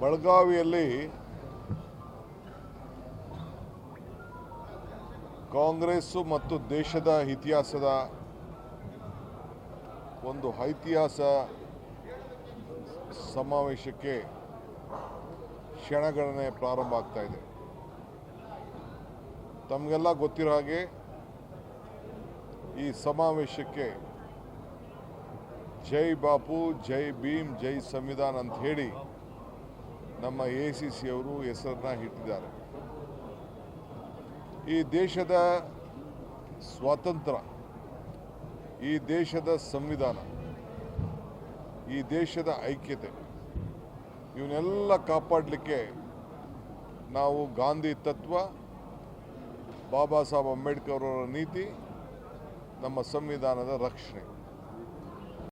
ಬೆಳಗಾವಿಯಲ್ಲಿ ಕಾಂಗ್ರೆಸ್ಸು ಮತ್ತು ದೇಶದ ಇತಿಹಾಸದ ಒಂದು ಐತಿಹಾಸ ಸಮಾವೇಶಕ್ಕೆ ಕ್ಷಣಗಣನೆ ಪ್ರಾರಂಭ ಆಗ್ತಾ ಇದೆ. ತಮಗೆಲ್ಲ ಗೊತ್ತಿರೋ ಹಾಗೆ ಈ ಸಮಾವೇಶಕ್ಕೆ ಜೈ ಬಾಪು, ಜೈ ಭೀಮ್, ಜೈ ಸಂವಿಧಾನ ಅಂತ ಹೇಳಿ ನಮ್ಮ ACC ಅವರು ಹೆಸರನ್ನ ಇಟ್ಟಿದ್ದಾರೆ. ಈ ದೇಶದ ಸ್ವಾತಂತ್ರ್ಯ, ಈ ದೇಶದ ಸಂವಿಧಾನ, ಈ ದೇಶದ ಐಕ್ಯತೆ ಇವನ್ನೆಲ್ಲ ಕಾಪಾಡಲಿಕ್ಕೆ ನಾವು ಗಾಂಧಿ ತತ್ವ, ಬಾಬಾ ಸಾಹೇಬ್ ಅಂಬೇಡ್ಕರ್ ಅವರ ನೀತಿ, ನಮ್ಮ ಸಂವಿಧಾನದ ರಕ್ಷಣೆ